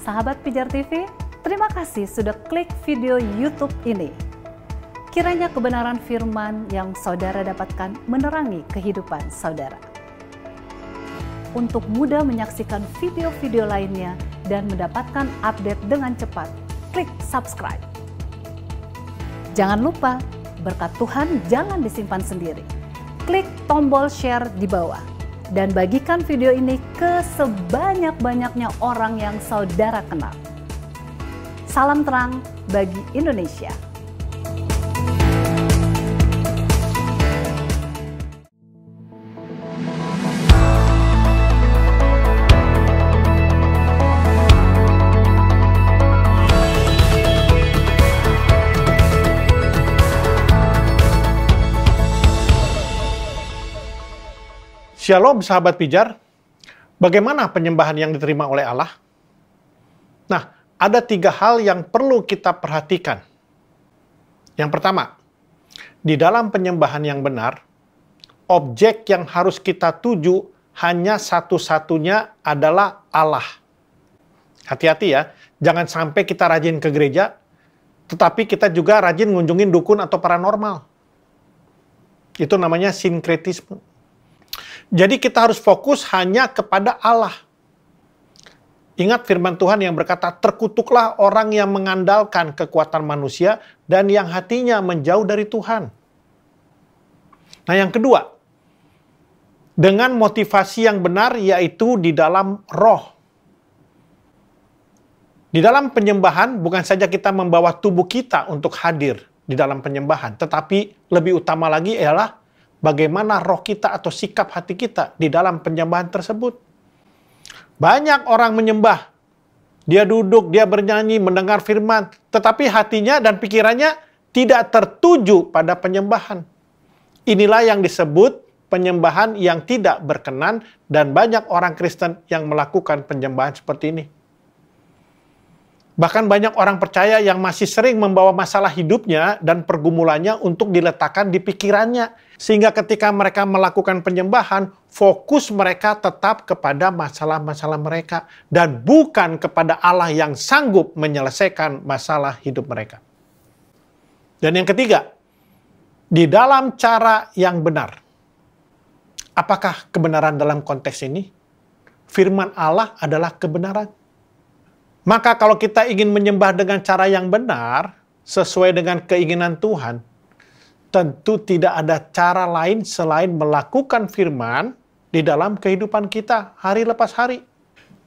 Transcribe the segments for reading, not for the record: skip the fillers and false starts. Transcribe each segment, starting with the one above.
sahabat Pijar TV, terima kasih sudah klik video YouTube ini. Kiranya kebenaran firman yang saudara dapatkan menerangi kehidupan saudara. Untuk mudah menyaksikan video-video lainnya dan mendapatkan update dengan cepat, klik subscribe. Jangan lupa, berkat Tuhan jangan disimpan sendiri. Klik tombol share di bawah. Dan bagikan video ini ke sebanyak-banyaknya orang yang saudara kenal. Salam terang bagi Indonesia. Shalom sahabat pijar, bagaimana penyembahan yang diterima oleh Allah? Nah, ada 3 hal yang perlu kita perhatikan. Yang pertama, di dalam penyembahan yang benar, objek yang harus kita tuju hanya satu-satunya adalah Allah. Hati-hati ya, jangan sampai kita rajin ke gereja, tetapi kita juga rajin ngunjungin dukun atau paranormal. Itu namanya sinkretisme. Jadi kita harus fokus hanya kepada Allah. Ingat firman Tuhan yang berkata, terkutuklah orang yang mengandalkan kekuatan manusia dan yang hatinya menjauh dari Tuhan. Nah yang kedua, dengan motivasi yang benar yaitu di dalam roh. Di dalam penyembahan bukan saja kita membawa tubuh kita untuk hadir di dalam penyembahan, tetapi lebih utama lagi ialah bagaimana roh kita atau sikap hati kita di dalam penyembahan tersebut. Banyak orang menyembah. Dia duduk, dia bernyanyi, mendengar firman. Tetapi hatinya dan pikirannya tidak tertuju pada penyembahan. Inilah yang disebut penyembahan yang tidak berkenan dan banyak orang Kristen yang melakukan penyembahan seperti ini. Bahkan banyak orang percaya yang masih sering membawa masalah hidupnya dan pergumulannya untuk diletakkan di pikirannya. Sehingga ketika mereka melakukan penyembahan, fokus mereka tetap kepada masalah-masalah mereka. Dan bukan kepada Allah yang sanggup menyelesaikan masalah hidup mereka. Dan yang ketiga, di dalam cara yang benar. Apakah kebenaran dalam konteks ini? Firman Allah adalah kebenaran. Maka kalau kita ingin menyembah dengan cara yang benar, sesuai dengan keinginan Tuhan, tentu tidak ada cara lain selain melakukan firman di dalam kehidupan kita hari lepas hari.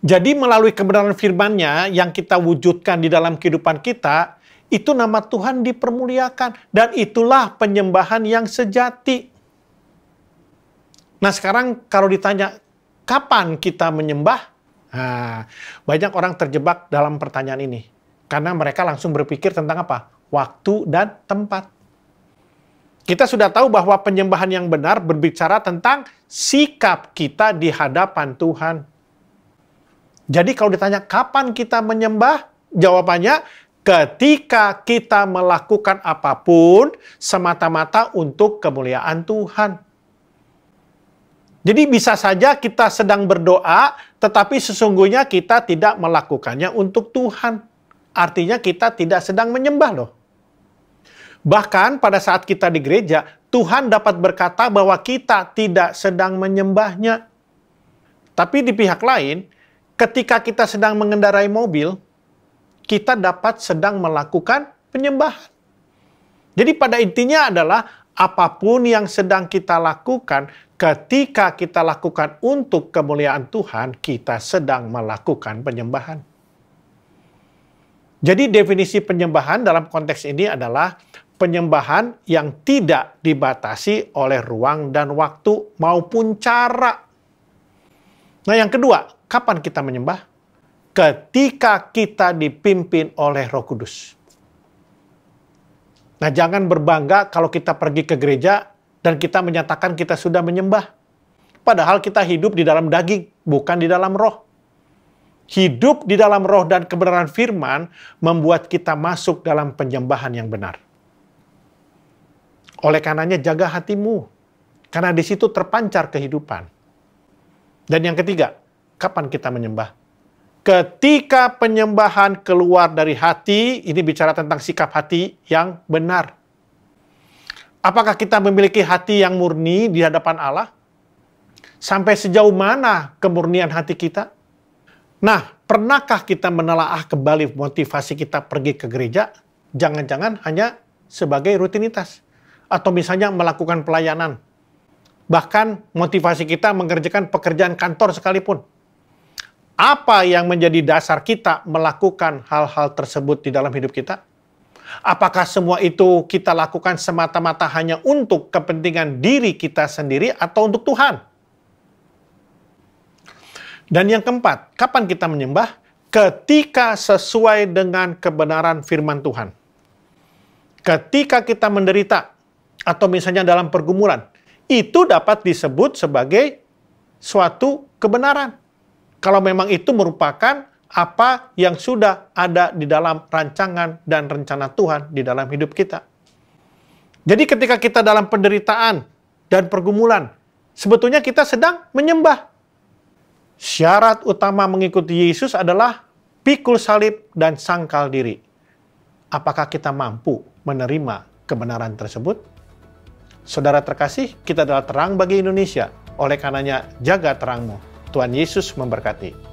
Jadi melalui kebenaran firman-Nya yang kita wujudkan di dalam kehidupan kita, itu nama Tuhan dipermuliakan. Dan itulah penyembahan yang sejati. Nah sekarang kalau ditanya, kapan kita menyembah? Nah, banyak orang terjebak dalam pertanyaan ini. Karena mereka langsung berpikir tentang apa? Waktu dan tempat. Kita sudah tahu bahwa penyembahan yang benar berbicara tentang sikap kita di hadapan Tuhan. Jadi kalau ditanya kapan kita menyembah? Jawabannya ketika kita melakukan apapun semata-mata untuk kemuliaan Tuhan. Jadi bisa saja kita sedang berdoa, tetapi sesungguhnya kita tidak melakukannya untuk Tuhan. Artinya kita tidak sedang menyembah loh. Bahkan pada saat kita di gereja, Tuhan dapat berkata bahwa kita tidak sedang menyembahnya. Tapi di pihak lain, ketika kita sedang mengendarai mobil, kita dapat sedang melakukan penyembahan. Jadi pada intinya adalah apapun yang sedang kita lakukan, ketika kita lakukan untuk kemuliaan Tuhan, kita sedang melakukan penyembahan. Jadi definisi penyembahan dalam konteks ini adalah penyembahan yang tidak dibatasi oleh ruang dan waktu maupun cara. Nah yang kedua, kapan kita menyembah? Ketika kita dipimpin oleh Roh Kudus. Nah jangan berbangga kalau kita pergi ke gereja dan kita menyatakan kita sudah menyembah. Padahal kita hidup di dalam daging, bukan di dalam roh. Hidup di dalam roh dan kebenaran firman membuat kita masuk dalam penyembahan yang benar. Oleh karenanya jaga hatimu. Karena di situ terpancar kehidupan. Dan yang ketiga, kapan kita menyembah? Ketika penyembahan keluar dari hati, ini bicara tentang sikap hati yang benar. Apakah kita memiliki hati yang murni di hadapan Allah? Sampai sejauh mana kemurnian hati kita? Nah, pernahkah kita menelaah kembali motivasi kita pergi ke gereja? Jangan-jangan hanya sebagai rutinitas. Atau misalnya melakukan pelayanan. Bahkan motivasi kita mengerjakan pekerjaan kantor sekalipun. Apa yang menjadi dasar kita melakukan hal-hal tersebut di dalam hidup kita? Apakah semua itu kita lakukan semata-mata hanya untuk kepentingan diri kita sendiri atau untuk Tuhan? Dan yang keempat, kapan kita menyembah? Ketika sesuai dengan kebenaran firman Tuhan. Ketika kita menderita, atau misalnya dalam pergumulan, itu dapat disebut sebagai suatu kebenaran. Kalau memang itu merupakan apa yang sudah ada di dalam rancangan dan rencana Tuhan di dalam hidup kita. Jadi ketika kita dalam penderitaan dan pergumulan, sebetulnya kita sedang menyembah. Syarat utama mengikuti Yesus adalah pikul salib dan sangkal diri. Apakah kita mampu menerima kebenaran tersebut? Saudara terkasih, kita adalah terang bagi Indonesia. Oleh karenanya, jaga terangmu. Tuhan Yesus memberkati.